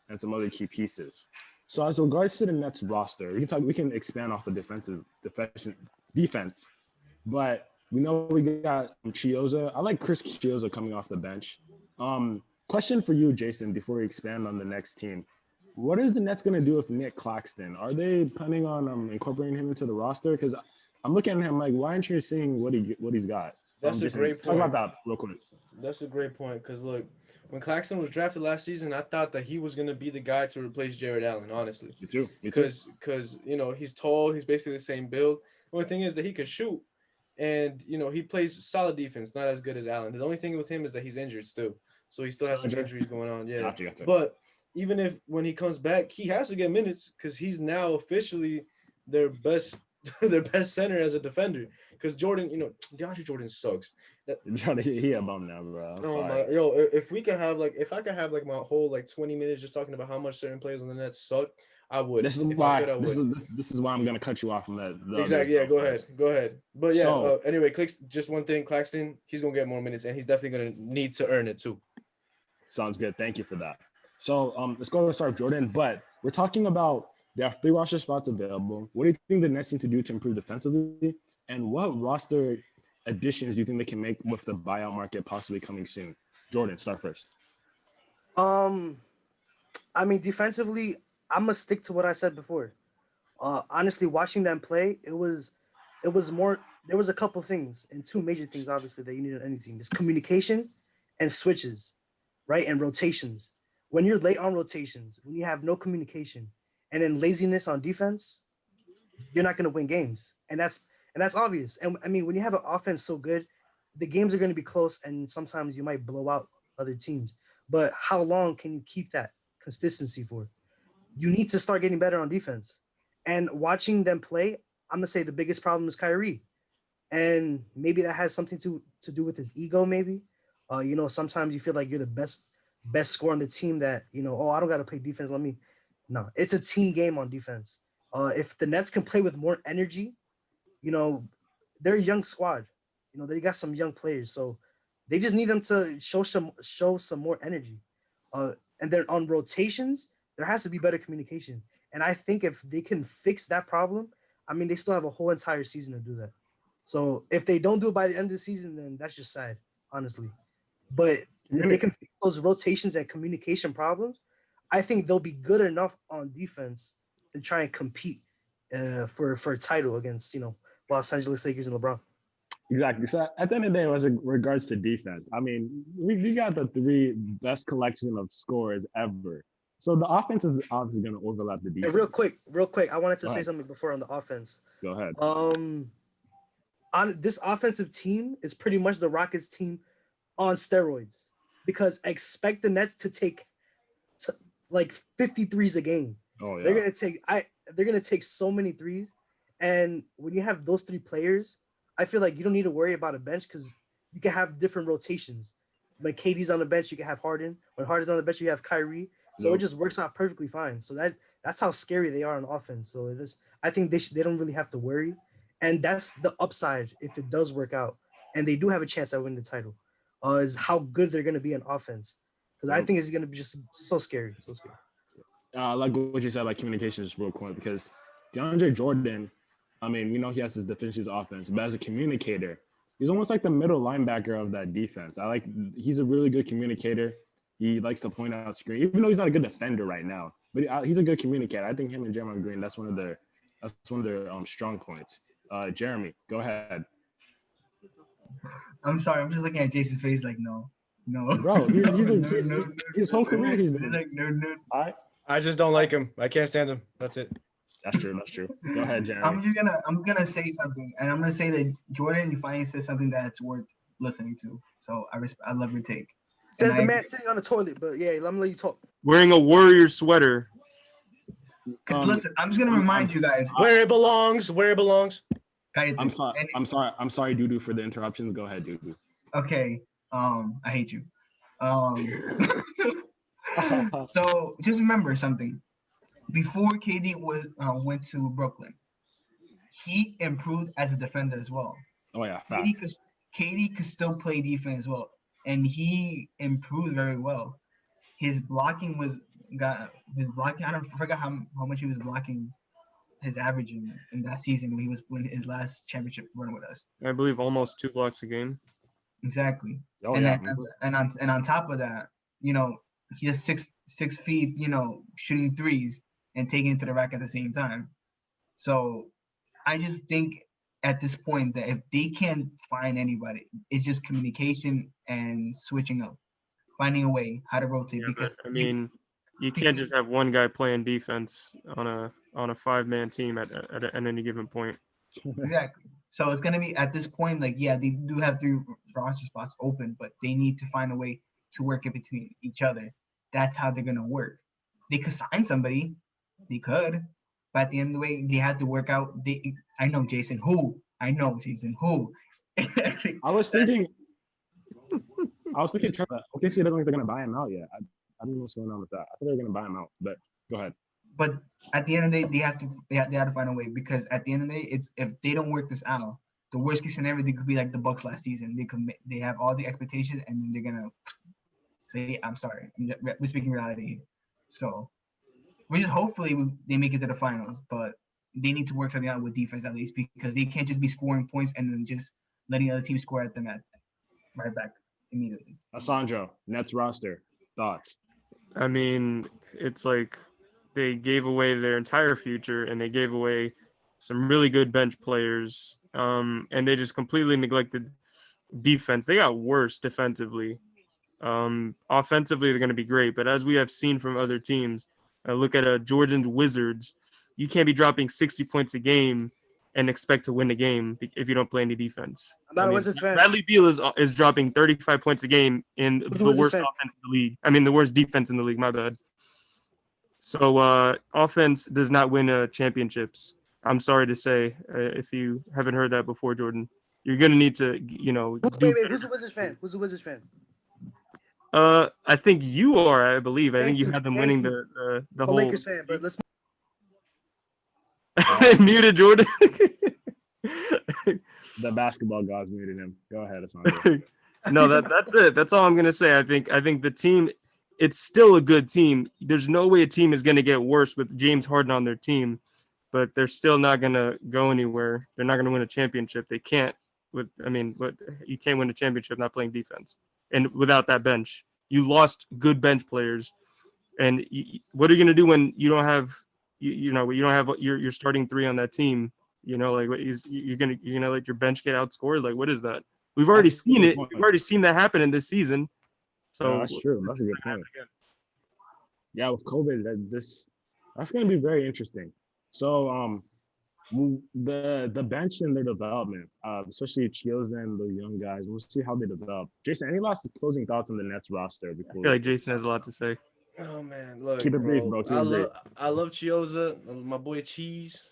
and some other key pieces. So as regards to the Nets roster, we can expand off of defense, but we know we got Chioza. I like Chris Chioza coming off the bench. Question for you, Jason, before we expand on the next team. What is the Nets going to do with Nick Claxton? Are they planning on incorporating him into the roster? Because I'm looking at him like, why aren't you seeing what he's got? That's a Jason, great talk point. about that real quick. That's a great point because look, when Claxton was drafted last season, I thought that he was gonna be the guy to replace Jared Allen. Honestly, Me too. because he's tall, he's basically the same build. The only thing is that he could shoot, and he plays solid defense, not as good as Allen. The only thing with him is that he's injured still, so he still has some injuries going on. Yeah, Gotcha. But even if when he comes back, he has to get minutes because he's now officially their best center as a defender. Because Jordan, DeAndre Jordan sucks. He a bum now, bro. I'm sorry. If I could have like my whole 20 minutes just talking about how much certain players on the Nets suck, I would. This is why I'm gonna cut you off from that. Exactly. Yeah. Go ahead. But yeah. Anyway, just one thing. Claxton, he's gonna get more minutes, and he's definitely gonna need to earn it too. Sounds good. Thank you for that. So let's go to start Jordan. But we're talking about they have 3 roster spots available. What do you think the Nets need to do to improve defensively? And what roster additions do you think they can make with the buyout market possibly coming soon? Jordan, start first. I mean, defensively, I'm gonna stick to what I said before. Honestly, watching them play, it was more. There was a couple things and 2 major things, obviously, that you need on any team: is communication and switches, right, and rotations. When you're late on rotations, when you have no communication, and then laziness on defense, you're not gonna win games, and that's obvious. And I mean, when you have an offense so good, the games are going to be close, and sometimes you might blow out other teams. But how long can you keep that consistency for? You need to start getting better on defense. And watching them play, I'm gonna say the biggest problem is Kyrie, and maybe that has something to do with his ego. Maybe, sometimes you feel like you're the best scorer on the team. That I don't got to play defense. No, it's a team game on defense. If the Nets can play with more energy, they're a young squad. They got some young players, so they just need them to show some more energy. And then on rotations, there has to be better communication. And I think if they can fix that problem, I mean, they still have a whole entire season to do that. So if they don't do it by the end of the season, then that's just sad, honestly. But if they can fix those rotations and communication problems, I think they'll be good enough on defense to try and compete for a title against Los Angeles Lakers and LeBron. Exactly. So at the end of the day, as regards to defense, I mean, we got the 3 best collection of scores ever. So the offense is obviously going to overlap the defense. Hey, real quick, I wanted to say something before on the offense. Go ahead. On this offensive team is pretty much the Rockets team on steroids, because expect the Nets to take like 53s a game. Oh yeah. They're gonna take so many threes, and when you have those 3 players, I feel like you don't need to worry about a bench because you can have different rotations. When KD's on the bench, you can have Harden. When Harden's on the bench, you have Kyrie. So it just works out perfectly fine. So that's how scary they are on offense. So I think they don't really have to worry, and that's the upside if it does work out. and they do have a chance at winning the title, is how good they're going to be on offense. Because I think it's going to be just so scary, so scary. I like what you said about communication just real quick because DeAndre Jordan, I mean, we know he has his defensive offense, but as a communicator, he's almost like the middle linebacker of that defense. He's a really good communicator. He likes to point out screen, even though he's not a good defender right now, but he's a good communicator. I think him and Jeremy Green, that's one of their strong points. Jeremy, go ahead. I'm sorry. I'm just looking at Jason's face like, no. Bro, his whole career he's been like, no. I just don't like him. I can't stand him. That's it. That's true. Go ahead, Jeremy. I'm gonna say something, and I'm gonna say that Jordan, you finally said something that's worth listening to. So I love your take. Says the man sitting on the toilet, but yeah, let me let you talk. Wearing a Warrior sweater. Because listen, I'm just gonna remind you guys where it belongs. I'm sorry, Dudu, for the interruptions. Go ahead, Dudu. Okay. I hate you. So just remember something. Before KD went to Brooklyn, he improved as a defender as well. Oh yeah, KD could still play defense as well, and he improved very well. His blocking I forgot how much he was blocking. His average in that season when he was winning his last championship run with us. I believe almost 2 blocks a game. Exactly. Oh, and yeah. and on top of that, he's 6 feet, shooting threes and taking it to the rack at the same time. So I just think at this point that if they can't find anybody, it's just communication and switching up, finding a way how to rotate. Yeah, because I mean, you can't just have one guy playing defense on a 5-man team at any given point. Exactly. So it's gonna be at this point, like, yeah, they do have 3 roster spots open, but they need to find a way to work it between each other. That's how they're gonna work. They could sign somebody, they could, but at the end of the way, they have to work out. I know Jason who. I was thinking, Trevor. Okay, so it doesn't like they're gonna buy him out yet. I don't know what's going on with that. I thought they were gonna buy him out, but go ahead. But at the end of the day, they have to find a way, because at the end of the day, it's if they don't work this out, the worst case scenario, they could be like the Bucks last season. They have all the expectations, and then they're gonna say, "I'm sorry, we're speaking reality." So we just hopefully they make it to the finals, but they need to work something out with defense at least, because they can't just be scoring points and then just letting other teams score at them right back immediately. Alessandro, Nets roster thoughts? I mean, it's like they gave away their entire future, and they gave away some really good bench players, and they just completely neglected defense. They got worse defensively. Offensively, they're going to be great, but as we have seen from other teams, look at Jordan's Wizards. You can't be dropping 60 points a game and expect to win a game if you don't play any defense. Bradley Beal is dropping 35 points a game in the worst offense in the league. I mean, the worst defense in the league. My bad. So offense does not win championships. I'm sorry to say, if you haven't heard that before, Jordan, you're gonna need to, Wait, who's a Wizards fan? Who's a Wizards fan? I think you are. I believe. I think you had them winning the whole Lakers fan. But let's muted Jordan. The basketball gods muted him. Go ahead, Asante. No, that's it. That's all I'm gonna say. I think the team, it's still a good team. There's no way a team is gonna get worse with James Harden on their team, but they're still not gonna go anywhere. They're not gonna win a championship. They can't. But you can't win a championship not playing defense, and without that bench, you lost good bench players. And what are you gonna do when you don't have, you don't have your starting 3 on that team? You're gonna let your bench get outscored? Like, what is that? We've already seen it. We've already seen that happen in this season. So that's true. That's a good point. Yeah, with COVID, that's going to be very interesting. So, the bench and their development, especially Chios and the young guys, we'll see how they develop. Jason, any last closing thoughts on the Nets roster? I feel like Jason has a lot to say. Oh man, look, keep it brief, bro. I love Chioza, my boy Cheese.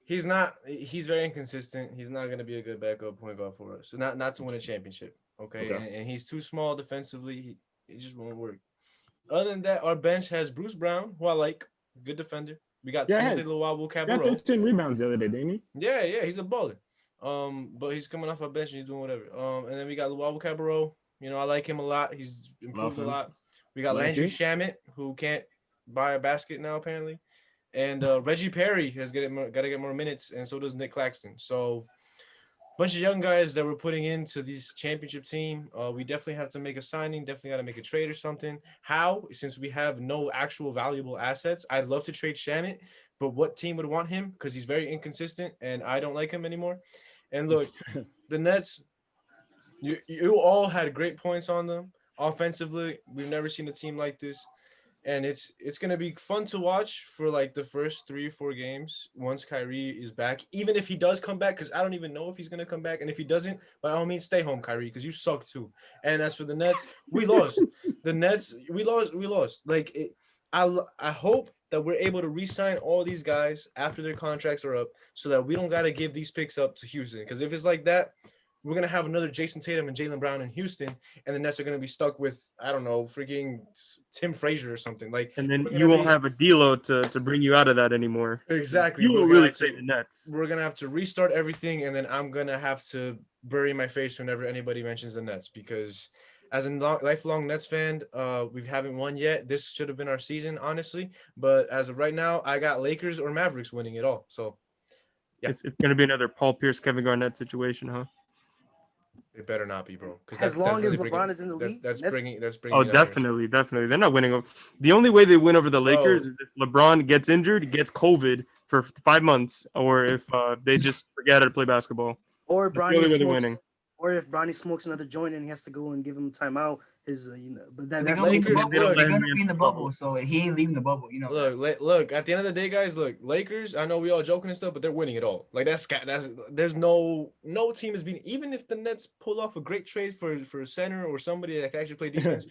He's very inconsistent. He's not going to be a good backup point guard for us. So not to win a championship. Okay. And he's too small defensively. It just won't work. Other than that, our bench has Bruce Brown, who I like, good defender. We got Timothy Luwawu Cabarrot. He got 13 rebounds the other day, didn't he? Yeah, he's a baller. But he's coming off our bench and he's doing whatever. And then we got Luau Cabarro. You know, I like him a lot. He's improved a him. lot. We got Like Landry you? Shamet, who can't buy a basket now apparently, and Reggie Perry has got to get more minutes, and so does Nick Claxton. So bunch of young guys that we're putting into this championship team. We definitely have to make a signing. Definitely got to make a trade or something. How? Since we have no actual valuable assets, I'd love to trade Shamit, but what team would want him? Because he's very inconsistent, and I don't like him anymore. And look, the Nets. You all had great points on them offensively. We've never seen a team like this, and it's gonna be fun to watch for like the first 3 or 4 games once Kyrie is back. Even if he does come back, because I don't even know if he's gonna come back. And if he doesn't, by all means, stay home, Kyrie, because you suck too. And as for the Nets, we lost. The Nets, we lost. We lost. I hope that we're able to re-sign all these guys after their contracts are up, so that we don't gotta give these picks up to Houston. Because if it's like that, we're gonna have another Jason Tatum and Jaylen Brown in Houston, and the Nets are gonna be stuck with I don't know, freaking Tim Frazier or something. Like, And then we're you gonna won't have a D'Lo to bring you out of that anymore. exactly. You will really say the Nets. We're gonna have to restart everything, and then I'm gonna have to bury my face whenever anybody mentions the Nets, because as a lifelong Nets fan, we haven't won yet. This should have been our season, honestly. But as of right now, I got Lakers or Mavericks winning it all. So yeah. It's going to be another Paul Pierce, Kevin Garnett situation, huh? It better not be, bro. Because As long as LeBron is in the league, that's bringing. Oh, definitely. They're not winning. The only way they win over the Lakers is if LeBron gets injured, gets COVID for 5 months, or if they just forget how to play basketball. Or That's the only way Bronny they're smokes, winning. or if Bronny smokes another joint and he has to go and give him timeout. But They're that's gonna be in the Lakers, bubble. they don't They're let gonna him be in the in. bubble, so he ain't leaving the bubble. You know. Look. At the end of the day, guys, look, Lakers. I know we all joking and stuff, but they're winning it all. Like that's there's no team has been, even if the Nets pull off a great trade for a center or somebody that can actually play defense,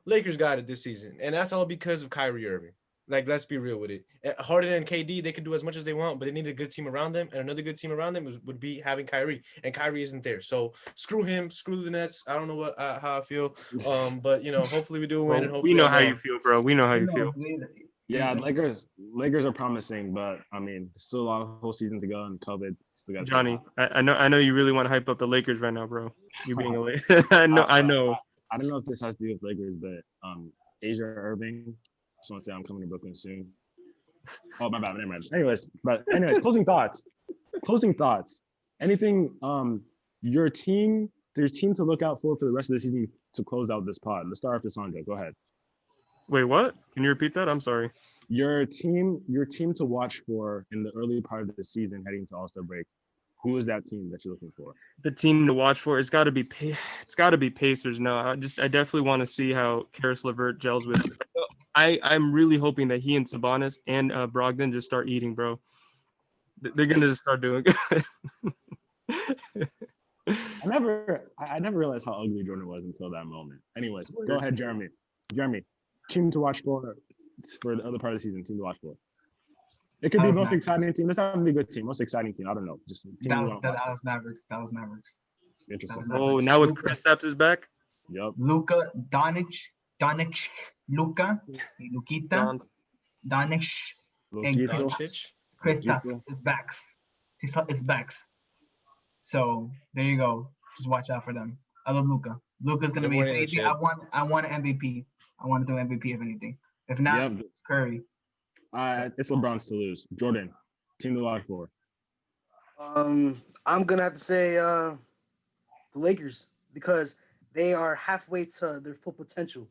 Lakers got it this season, and that's all because of Kyrie Irving. Like, let's be real with it. Harden and KD, they can do as much as they want, but they need a good team around them, and another good team around them would be having Kyrie, and Kyrie isn't there. So screw him, screw the Nets. I don't know how I feel, but hopefully we do win. And hopefully we know how you feel, bro. We know how you feel. Yeah, Lakers are promising, but I mean, still a lot of whole season to go, and COVID still got. Johnny, I know you really want to hype up the Lakers right now, bro. You being a Laker. I know. I don't know if this has to do with Lakers, but Asia Irving. Just want to say I'm coming to Brooklyn soon. Oh, my bad. Never mind. Anyways, closing thoughts. Anything your team to look out for the rest of the season to close out this pod? Let's start off with Sandra. Go ahead. Wait, what? Can you repeat that? I'm sorry. Your team to watch for in the early part of the season heading into All-Star break. Who is that team that you're looking for? The team to watch for, it's got to be Pacers. No, I definitely want to see how Karis LeVert gels with. I'm really hoping that he and Sabonis and Brogdon just start eating, bro. They're gonna just start doing good. I never realized how ugly Jordan was until that moment. Anyways, go ahead, Jeremy. Team to watch for the other part of the season. Team to watch for. It could be most exciting team. Let's have a good team. Most exciting team. I don't know. Just Dallas Mavericks. Interesting. Oh, now with Chris Stapps is back. Yep. Luka Doncic, Luka, Lukita, Doncic, and Chris Stapps is back. It's back. So there you go. Just watch out for them. I love Luka. Luka's gonna be, if anything, I want an MVP. I want to do MVP if anything. If not, it's Curry. It's LeBron's to lose. Jordan, team to watch for. I'm gonna have to say the Lakers, because they are halfway to their full potential.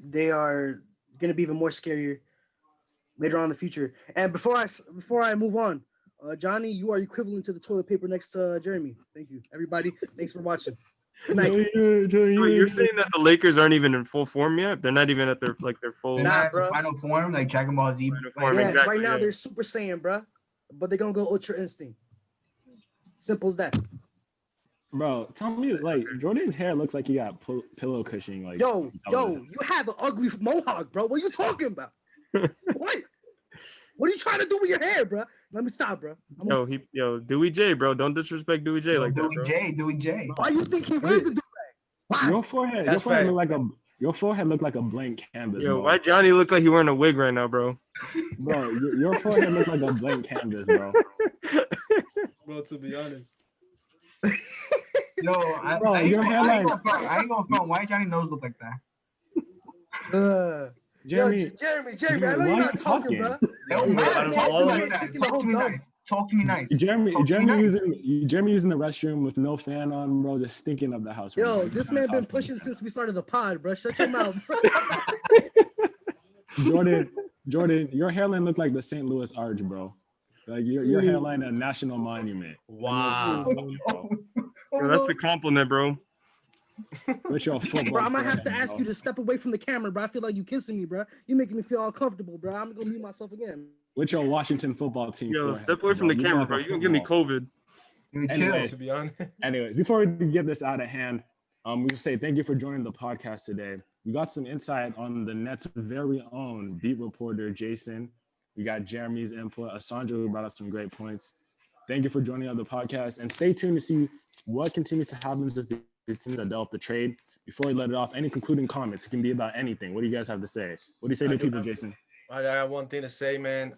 They are gonna be even more scarier later on in the future. And before I move on, Johnny, you are equivalent to the toilet paper next to Jeremy. Thank you, everybody. Thanks for watching. Good night. You're saying that the Lakers aren't even in full form yet? They're not even at their full. They're not in final form, like Dragon Ball Z. Right now they're Super Saiyan, bro. But they're gonna go Ultra Instinct. Simple as that. Bro, tell me, like, Jordan's hair looks like he got pillow cushioning. Like, yo, you have an ugly mohawk, bro. What are you talking about? What? What are you trying to do with your hair, bro? Let me stop, bro. Dewey J, bro. Don't disrespect Dewey J like that, bro. Dewey J. Why you think he wears the do-rag? Why? Your forehead looked like a blank canvas. Yo, bro. why Johnny look like he wearing a wig right now, bro? Bro, your forehead looks like a blank canvas, bro. Bro, to be honest. Yo, I Bro, ain't your gonna hairline. I ain't gonna front. Why Johnny nose look like that? Jeremy, Jeremy, I know why you're are not you talking, talking? bro. It don't Yo, matter. out of Talk to all me of like us, that. taking the Talk to whole me dump. nice. Talk to me nice. Jeremy Talk to me nice. using the restroom with no fan on, bro, just stinking up the house. Right now. Yo, He's this trying to man talk been to me. pushing since we started the pod, bro. Shut your mouth, bro. Jordan, your hairline looked like the St. Louis Arch, bro. Like your hairline a national monument. wow. Yo, that's a compliment, bro. With your football. Bro, I'm gonna have to forehead, ask bro. you to step away from the camera, bro. I feel like you kissing me, bro. You making me feel uncomfortable, bro. I'm gonna mute myself again. With your Washington football team. Yo, forehead, step away from bro. the You look camera, like a bro. You're gonna give me football. COVID. Me too. Anyways. To be honest. Anyways, before we get this out of hand, we just say thank you for joining the podcast today. We got some insight on the Nets' very own beat reporter, Jason. We got Jeremy's input. Asandra, who brought us some great points. Thank you for joining on the podcast. And stay tuned to see what continues to happen with the teams that dealt the trade. Before we let it off, any concluding comments? It can be about anything. What do you guys have to say? What do you say to people, Jason? I got one thing to say, man.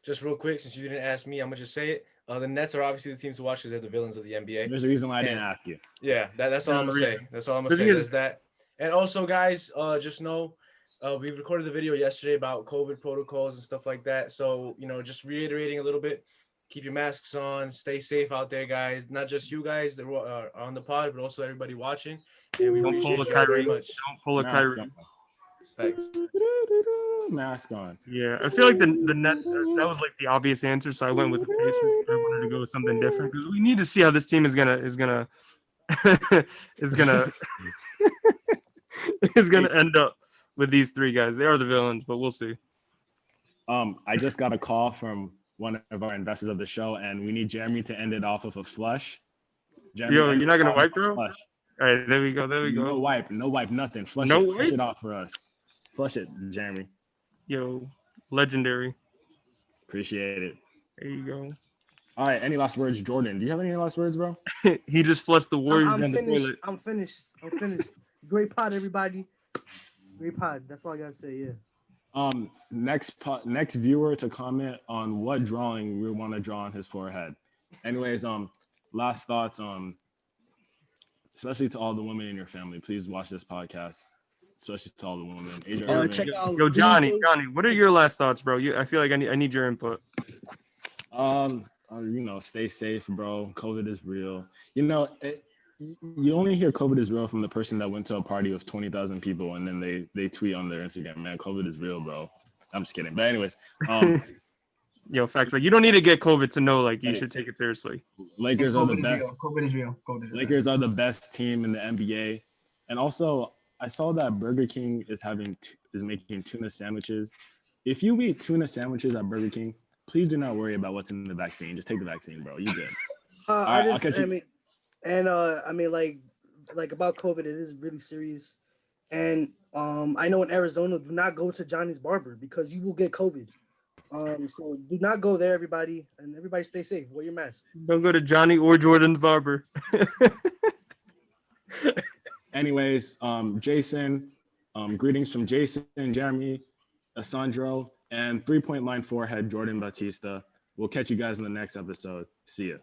Just real quick, since you didn't ask me, I'm gonna just say it. The Nets are obviously the team to watch because they're the villains of the NBA. There's a reason why I didn't ask you. Yeah, that's all I'm gonna say. That's all I'm gonna The say. thing There's is- that. And also, guys, just know we recorded the video yesterday about COVID protocols and stuff like that. So, just reiterating a little bit, keep your masks on, stay safe out there, guys. Not just you guys that are on the pod, but also everybody watching. And we Don't pull appreciate a you all very Kyrie. much. Don't pull a Mask Kyrie. on. Thanks. Mask on. Yeah, I feel like the Nets, that was like the obvious answer, so I went with the Pacers. I wanted to go with something different because we need to see how this team is gonna is gonna end up with these three guys. They are the villains, but we'll see. I just got a call from one of our investors of the show, and we need Jeremy to end it off with a flush. Jeremy, Yo, end you're it not gonna off wipe, with a bro? flush. All right, there we go. There we go. No wipe, nothing. Flush No it. Flush wipe? it out for us. Flush it, Jeremy. Yo, legendary. Appreciate it. There you go. All right. Any last words, Jordan? Do you have any last words, bro? He just flushed the Warriors I'm down the finished. toilet. I'm finished. Great pod, everybody. Great pod. That's all I gotta say. Yeah. Next viewer to comment on what drawing we want to draw on his forehead. Anyways, last thoughts. Especially to all the women in your family, please watch this podcast. Especially to all the women. Adrian, Check out. Yo, Johnny, what are your last thoughts, bro? I feel like I need your input. Stay safe, bro. COVID is real. You only hear COVID is real from the person that went to a party with 20,000 people and then they tweet on their Instagram, man, COVID is real, bro. I'm just kidding. But anyways, Yo, facts. Like, you don't need to get COVID to know, like, you should take it seriously. Lakers are the best. COVID is real. Lakers are the best team in the NBA. And also, I saw that Burger King is making tuna sandwiches. If you eat tuna sandwiches at Burger King, please do not worry about what's in the vaccine. Just take the vaccine, bro. You good. Like about COVID, it is really serious. And I know in Arizona, do not go to Johnny's barber because you will get COVID. So do not go there, everybody, and everybody stay safe. Wear your mask. Don't go to Johnny or Jordan's barber. Anyways, Jason, greetings from Jason, Jeremy, Asandro, and 3-point line forehead Jordan Batista. We'll catch you guys in the next episode. See ya.